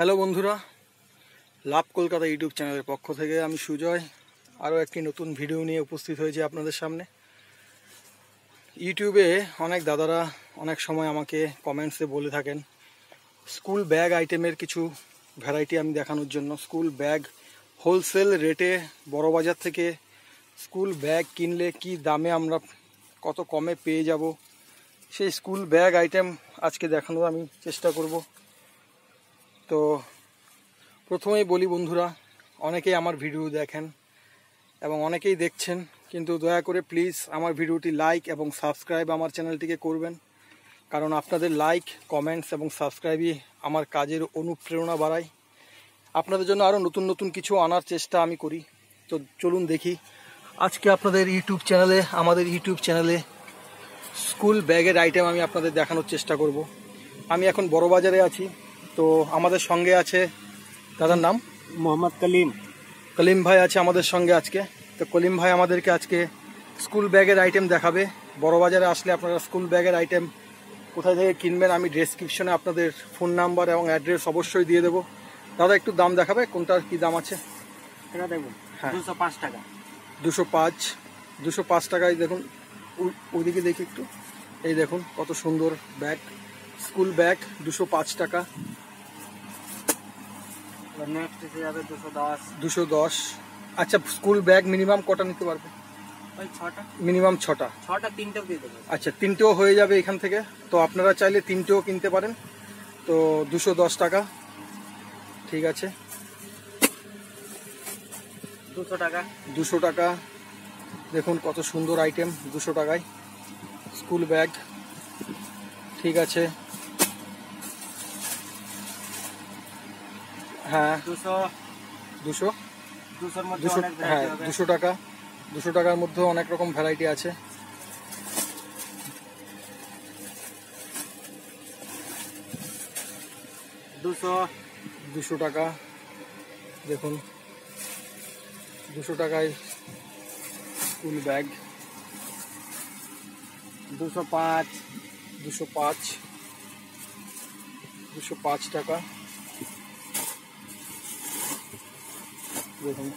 Hello বন্ধুরা, লাভ Kolkata YouTube চ্যানেলের পক্ষ থেকে আমি সুজয় আরও একটি নতুন ভিডিও নিয়ে উপস্থিত হয়েছি আপনাদের সামনে। ইউটিউবে অনেক দাদারা অনেক সময় আমাকে কমেন্টসে বলে থাকেন স্কুল ব্যাগ আইটেমের কিছু ভ্যারাইটি আমি দেখানোর জন্য। স্কুল ব্যাগ হোলসেল রেটে বড় বাজার থেকে স্কুল ব্যাগ কিনলে কি দামে আমরা কত কমে পেয়ে যাব, সেই স্কুল ব্যাগ আইটেম আজকে দেখানোর আমি চেষ্টা করব। তো প্রথমেই বলি বন্ধুরা, অনেকেই আমার ভিডিও দেখেন এবং অনেকেই দেখছেন, কিন্তু দয়া করে প্লিজ আমার ভিডিওটি লাইক এবং সাবস্ক্রাইব আমার চ্যানেলটিকে করবেন, কারণ আপনাদের লাইক, কমেন্টস এবং সাবস্ক্রাইবই আমার কাজের অনুপ্রেরণা বাড়ায়। আপনাদের জন্য আরও নতুন নতুন কিছু আনার চেষ্টা আমি করি। তো চলুন দেখি আজকে আপনাদের আমাদের ইউটিউব চ্যানেলে স্কুল ব্যাগের আইটেম আমি আপনাদের দেখানোর চেষ্টা করব। আমি এখন বড় বাজারে আছি, তো আমাদের সঙ্গে আছে দাদার নাম মোহাম্মদ কলিম ভাই আছে আমাদের সঙ্গে আজকে। তো কলিম ভাই আমাদেরকে আজকে স্কুল ব্যাগের আইটেম দেখাবে। বড় বাজারে আসলে আপনারা স্কুল ব্যাগের আইটেম কোথায় থেকে কিনবেন আমি ডেসক্রিপশনে আপনাদের ফোন নাম্বার এবং অ্যাড্রেস অবশ্যই দিয়ে দেবো। দাদা একটু দাম দেখাবে, কোনটার কি দাম আছে? এটা দেখুন, হ্যাঁ 205 টাকা। 205 টাকায় দেখুন। ওইদিকে দেখি একটু, এই দেখুন কত সুন্দর ব্যাগ, স্কুল ব্যাগ 205 টাকা। নেক্সট এসে যাবে 210। আচ্ছা, স্কুল ব্যাগ মিনিমাম কটা নিতে পারবে? ওই 6টা, মিনিমাম 6টা। 6টা 3টেও দিয়ে দেবো। আচ্ছা, 3টেও হয়ে যাবে এখান থেকে। তো আপনারা চাইলে 3টেও কিনতে পারেন। তো 210 টাকা, ঠিক আছে। 200 টাকা। 200 টাকা, দেখুন কত সুন্দর আইটেম 200 টাকায় স্কুল ব্যাগ, ঠিক আছে। হ্যাঁ 200 200-200-এর মধ্যে 200 অনেক হ্যাঁ ভ্যারাইটি হবে। 200 টাকা। 200 টাকার মধ্যে অনেক রকম ভ্যারাইটি আছে। 200 টাকা, দেখুন 200 টাকায় স্কুল ব্যাগ। 205 টাকা, দেখুন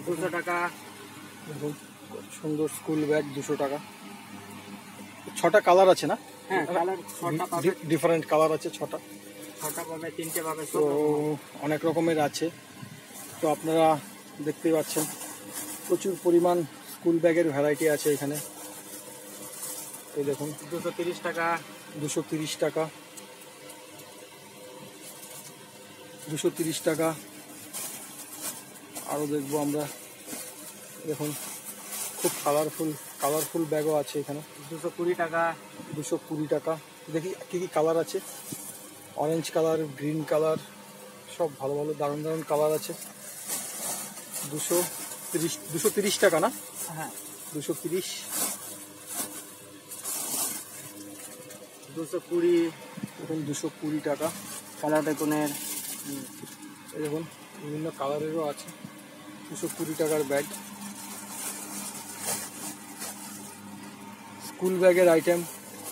200 টাকা। দেখুন সুন্দর স্কুল ব্যাগ 200 টাকা। 6টা কালার আছে না? হ্যাঁ, কালার 6টা পাবে। ডিফারেন্ট কালার আছে 6টা। 6টা পাবে, 3টে পাবে, তো অনেক রকমের আছে। তো আপনারা দেখতেই পাচ্ছেন প্রচুর পরিমাণ স্কুল ব্যাগের ভ্যারাইটি আছে এখানে। এই দেখুন 230 টাকা। 230 টাকা, 230 টাকা। আরও দেখবো আমরা, দেখুন খুব কালারফুল ব্যাগও আছে এখানে। 220 টাকা। 220 টাকা। দেখি কী কী কালার আছে। অরেঞ্জ কালার, গ্রিন কালার, সব ভালো ভালো দারুণ দারুণ কালার আছে। 230 টাকা না? হ্যাঁ 230। 220 দেখুন 220 টাকা। কালার দেখুন, এই দেখুন বিভিন্ন কালারেরও আছে। 220 টাকার ব্যাগ, স্কুল ব্যাগের আইটেম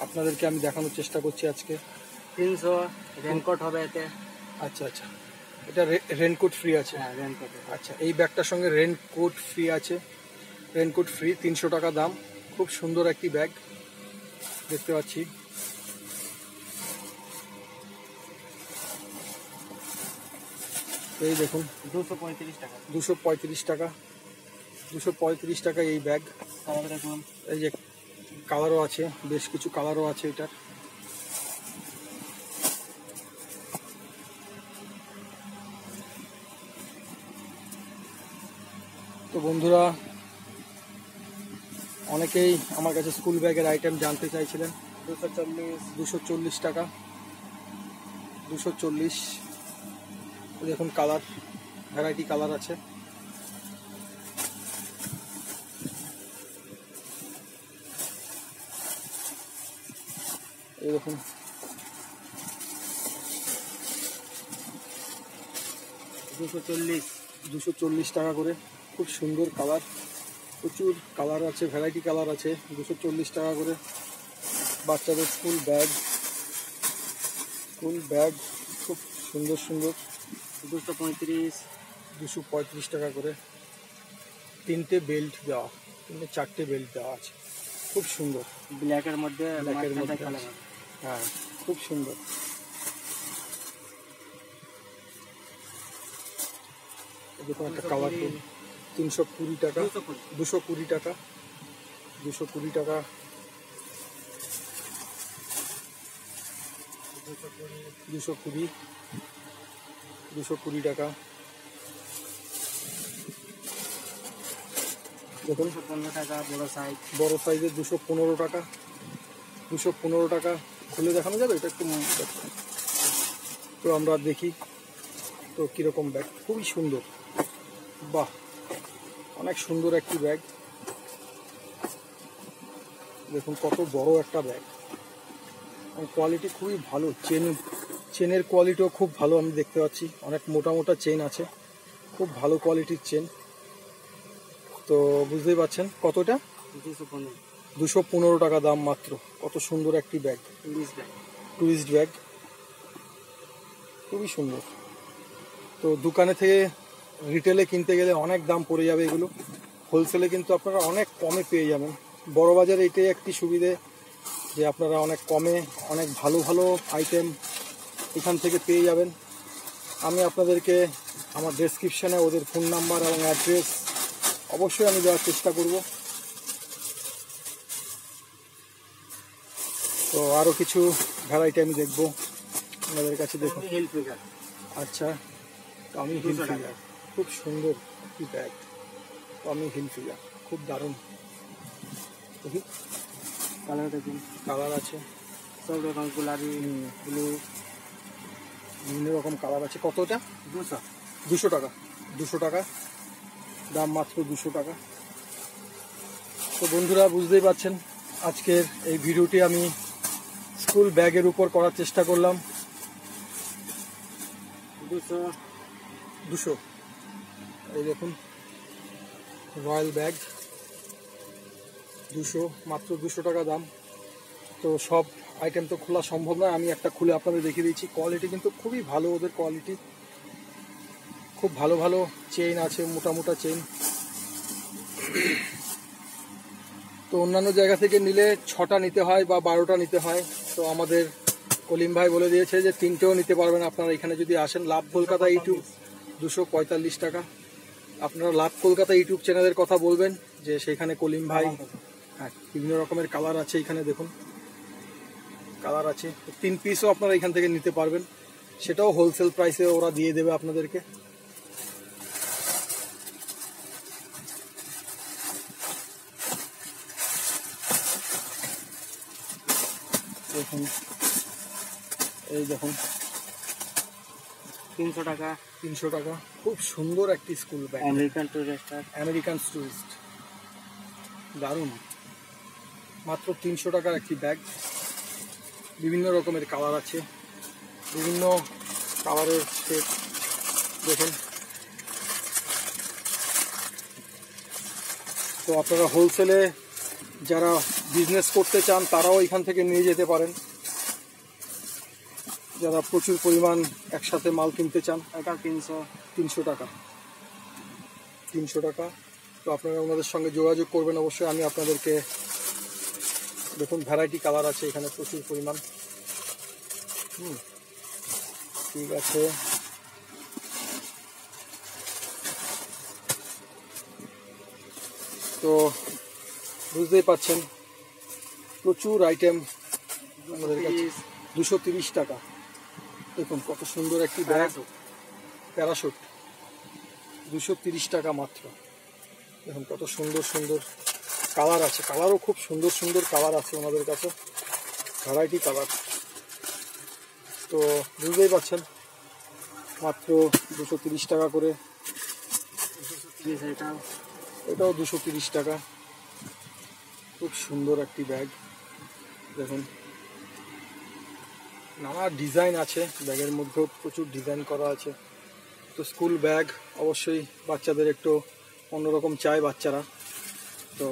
আপনাদেরকে আমি দেখানোর চেষ্টা করছি আজকে। 300 রেনকোট হবে এতে। আচ্ছা, এটা রেনকোট ফ্রি আছে? হ্যাঁ রেনকোট। আচ্ছা, এই ব্যাগটার সঙ্গে রেনকোট ফ্রি আছে। রেনকোট ফ্রি, 300 টাকা দাম। খুব সুন্দর একটি ব্যাগ দেখতে পাচ্ছি। এই দেখুন 235 টাকা। 235 টাকা। 235 টাকা এই ব্যাগ। কালার দেখুন, এই যে কালারও আছে, বেশ কিছু কালারও আছে এটার। তো বন্ধুরা, অনেকেই আমার কাছে স্কুল ব্যাগের আইটেম জানতে চাইছিলেন। 240 টাকা। 240। দেখুন কালার, ভ্যারাইটি কালার আছে। এই দেখুন 240 টাকা করে। খুব সুন্দর কালার, প্রচুর কালার আছে, ভ্যারাইটি কালার আছে। 240 টাকা করে বাচ্চাদের স্কুল ব্যাগ, স্কুল ব্যাগ খুব সুন্দর সুন্দর, 235, 235 টাকা করে। তিনটে বেল্ট দেওয়া, চারটে বেল্ট দেওয়া আছে, খুব সুন্দর। ব্ল্যাকের মধ্যে ব্ল্যাকের মধ্যে কালার আছে। হ্যাঁ, খুব সুন্দর। দেখুন একটা কালারফুল, 320 টাকা, 220 টাকা, 220 টাকা, 220, 220 টাকা। দেখুন 215 টাকা বড় সাইজ। বড় সাইজের 215 টাকা, 215 টাকা। খুলে দেখানো যাবে এটা একটু? তো আমরা দেখি তো কীরকম ব্যাগ, খুবই সুন্দর। বাহ, অনেক সুন্দর একটি ব্যাগ। দেখুন কত বড় একটা ব্যাগ, কোয়ালিটি খুবই ভালো। চেনের কোয়ালিটিও খুব ভালো, আমি দেখতে পাচ্ছি অনেক মোটা মোটা চেন আছে, খুব ভালো কোয়ালিটির চেন। তো বুঝতেই পারছেন কতটা, 215 টাকা দাম মাত্র। কত সুন্দর একটি ব্যাগ, টুরিস্ট ব্যাগ, খুবই সুন্দর। তো দোকানে থেকে রিটেলে কিনতে গেলে অনেক দাম পড়ে যাবে, এগুলো হোলসেলে কিন্তু আপনারা অনেক কমে পেয়ে যাবেন। বড় বাজারে এটাই একটি সুবিধে যে আপনারা অনেক কমে অনেক ভালো ভালো আইটেম এখান থেকে পেয়ে যাবেন। আমি আপনাদেরকে আমার ডেসক্রিপশানে ওদের ফোন নাম্বার এবং অ্যাড্রেস অবশ্যই আমি দেওয়ার চেষ্টা করব। তো আরও কিছু ভ্যারাইটি আমি দেখব আপনাদের কাছে। দেখুন হিল ফিগার। আচ্ছা, টমি হিল ফিগার, খুব সুন্দর একটি ব্যাগ। টমি হিল ফিগার খুব দারুণ। দেখি কালার দেখুন, কালার আছে সব রকম, গোলাপি, ব্লু, বিভিন্ন রকম কালার আছে। কতটা? 200। 200 টাকা, 200 টাকা দাম মাত্র, 200 টাকা। তো বন্ধুরা বুঝতেই পারছেন আজকের এই ভিডিওটি আমি স্কুল ব্যাগের উপর করার চেষ্টা করলাম। 200, এই দেখুন রয়্যাল ব্যাগ 200, মাত্র 200 টাকা দাম। তো সব আইটেম তো খোলা সম্ভব নয়, আমি একটা খুলে আপনাদের দেখিয়ে দিচ্ছি। কোয়ালিটি কিন্তু খুবই ভালো, ওদের কোয়ালিটি খুব ভালো। ভালো চেইন আছে, মোটা মোটা চেইন। তো অন্যান্য জায়গা থেকে নিলে 6টা নিতে হয় বা 12টা নিতে হয়। তো আমাদের কলিম ভাই বলে দিয়েছে যে 3টেও নিতে পারবেন আপনারা এখানে যদি আসেন। লাভ কলকাতা ইউটিউব 245 টাকা। আপনারা লাভ কলকাতা ইউটিউব চ্যানেলের কথা বলবেন যে সেখানে কলিম ভাই, হ্যাঁ বিভিন্ন রকমের কালার আছে এখানে। দেখুন কালার আছে, 3 পিসও আপনারা এখান থেকে নিতে পারবেন, সেটাও হোলসেল প্রাইসে ওরা দিয়ে দেবে আপনাদেরকে। দেখুন এই দেখুন 300 টাকা, 300 টাকা, খুব সুন্দর একটি school bag. American Tourister, American tourist, দারুণ। মাত্র 300 টাকার একটি ব্যাগ। বিভিন্ন রকমের কালার আছে, বিভিন্ন কালারের সেট। দেখুন তো আপনারা হোলসেলে যারা বিজনেস করতে চান তারাও এখান থেকে নিয়ে যেতে পারেন, যারা প্রচুর পরিমাণ একসাথে মাল কিনতে চান। এটা 300 টাকা, 300 টাকা। তো আপনারা ওনাদের সঙ্গে যোগাযোগ করবেন অবশ্যই। আমি আপনাদেরকে দেখুন ভ্যারাইটি কালার আছে এখানে প্রচুর পরিমাণ। ঠিক আছে, তো বুঝতেই পাচ্ছেন প্রচুর আইটেম আমাদের কাছে। 230 টাকা, দেখুন কত সুন্দর একটি ব্যাগ, প্যারাশুট 230 টাকা মাত্র। দেখুন কত সুন্দর সুন্দর কালার আছে, কালারও খুব সুন্দর সুন্দর কালার আছে ওনাদের কাছে, ভ্যারাইটি কালার। তো বুঝতেই পারছেন মাত্র 230 টাকা করে। এটাও 230 টাকা, খুব সুন্দর একটি ব্যাগ। দেখুন নানা ডিজাইন আছে ব্যাগের মধ্যেও, প্রচুর ডিজাইন করা আছে। তো স্কুল ব্যাগ অবশ্যই বাচ্চাদের একটু অন্যরকম চায় বাচ্চারা, তো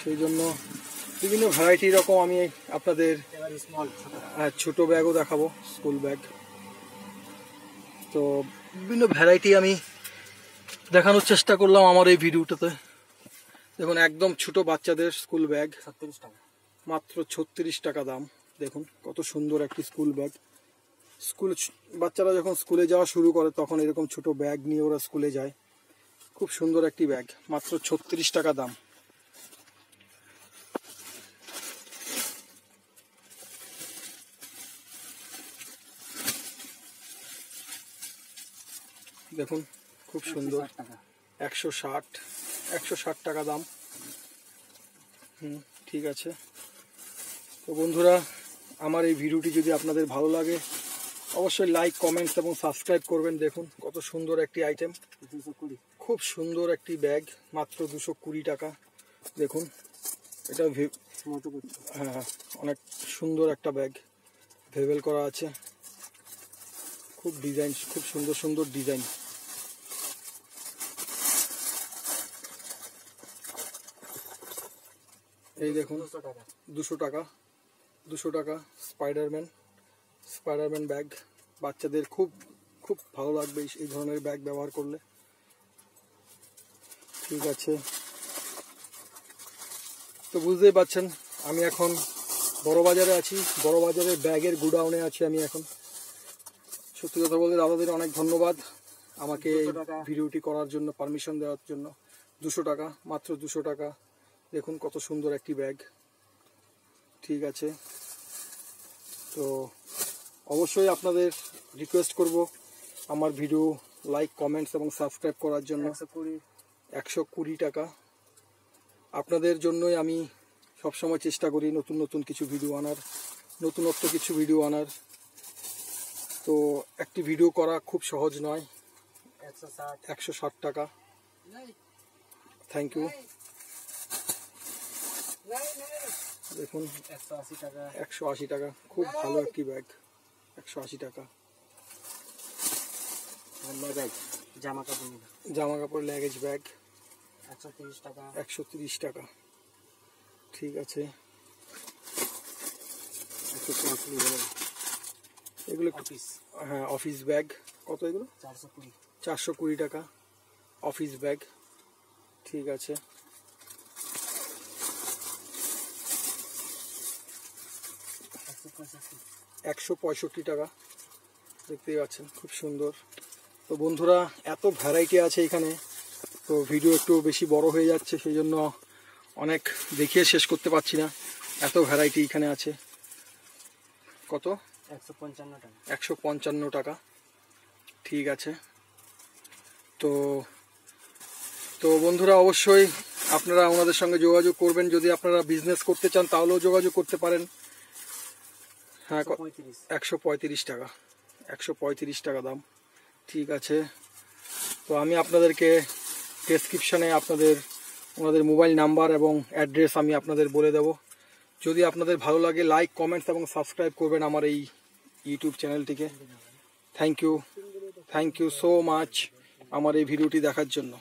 সেই জন্য বিভিন্ন ভ্যারাইটি রকম আমি আপনাদের স্মল ছোট হ্যাঁ, ছোট ব্যাগও দেখাবো, স্কুল ব্যাগ। তো বিভিন্ন ভ্যারাইটি আমি দেখানোর চেষ্টা করলাম আমার এই ভিডিওটাতে। দেখুন একদম ছোট বাচ্চাদের স্কুল ব্যাগ, 36 টাকা। মাত্র 36 টাকা দাম। দেখুন কত সুন্দর একটি স্কুল ব্যাগ। বাচ্চারা যখন স্কুলে যাওয়া শুরু করে তখন এরকম ছোট ব্যাগ নিয়ে ওরা স্কুলে যায়। খুব সুন্দর একটি ব্যাগ, মাত্র 36 টাকা দাম। দেখুন খুব সুন্দর, 160 টাকা। 160 টাকা দাম। ঠিক আছে। তো বন্ধুরা, আমার এই ভিডিওটি যদি আপনাদের ভালো লাগে অবশ্যই লাইক, কমেন্টস এবং সাবস্ক্রাইব করবেন। দেখুন কত সুন্দর একটি আইটেম, 220 খুব সুন্দর একটি ব্যাগ, মাত্র 220 টাকা। দেখুন এটা মোটো করছে। হ্যাঁ, অনেক সুন্দর একটা ব্যাগ, ভেবেল করা আছে, খুব ডিজাইন, খুব সুন্দর সুন্দর ডিজাইন। এই দেখুন 200 টাকা। 200 টাকা স্পাইডারম্যান ব্যাগ। বাচ্চাদের খুব খুব ভালো লাগবে এই ধরনের ব্যাগ ব্যবহার করলে। ঠিক আছে। তো বুঝতেই পারছেন আমি এখন বড়বাজারে আছি, বড়বাজারের ব্যাগের গুডাউনে আছি আমি এখন। সত্যি কথা বলতে দাদাদের অনেক ধন্যবাদ আমাকে এই 200 টাকা। ভিডিওটি করার জন্য, পারমিশন দেওয়ার জন্য। 200 টাকা, মাত্র 200 টাকা। দেখুন কত সুন্দর একটি ব্যাগ। ঠিক আছে। তো অবশ্যই আপনাদের রিকোয়েস্ট করব আমার ভিডিও লাইক, কমেন্টস এবং সাবস্ক্রাইব করার জন্য। 120 টাকা। আপনাদের জন্যই আমি সবসময় চেষ্টা করি নতুন নতুন কিছু ভিডিও আনার, নতুনত্ব কিছু ভিডিও আনার। তো একটি ভিডিও করা খুব সহজ নয়। 160 টাকা। Thank you. দেখুন 180 টাকা। 180 টাকা, খুব ভালো একটি ব্যাগ। 180 টাকা। ব্যাগ জামা কাপড় জামা কাপড় ল্যাগেজ ব্যাগ, 130 টাকা। 130 টাকা। ঠিক আছে। এগুলো অফিস হ্যাঁ, অফিস ব্যাগ। কত এগুলো? 420। 420 টাকা অফিস ব্যাগ। ঠিক আছে। একশো 165 টাকা। দেখতেই পাচ্ছেন খুব সুন্দর। তো বন্ধুরা, এত ভ্যারাইটি আছে এখানে, তো ভিডিও একটু বেশি বড় হয়ে যাচ্ছে, সেই জন্য অনেক দেখিয়ে শেষ করতে পারছি না। এত ভ্যারাইটি এখানে আছে। কত? 155 টাকা। 155 টাকা। ঠিক আছে। তো তো বন্ধুরা, অবশ্যই আপনারা ওনাদের সঙ্গে যোগাযোগ করবেন। যদি আপনারা বিজনেস করতে চান তাহলেও যোগাযোগ করতে পারেন। হ্যাঁ, 135 টাকা। 135 টাকা দাম। ঠিক আছে। তো আমি আপনাদেরকে ডেসক্রিপশানে ওনাদের মোবাইল নাম্বার এবং অ্যাড্রেস আমি আপনাদের বলে দেব। যদি আপনাদের ভালো লাগে লাইক, কমেন্টস এবং সাবস্ক্রাইব করবেন আমার এই ইউটিউব চ্যানেলটিকে। থ্যাংক ইউ সো মাচ আমার এই ভিডিওটি দেখার জন্য।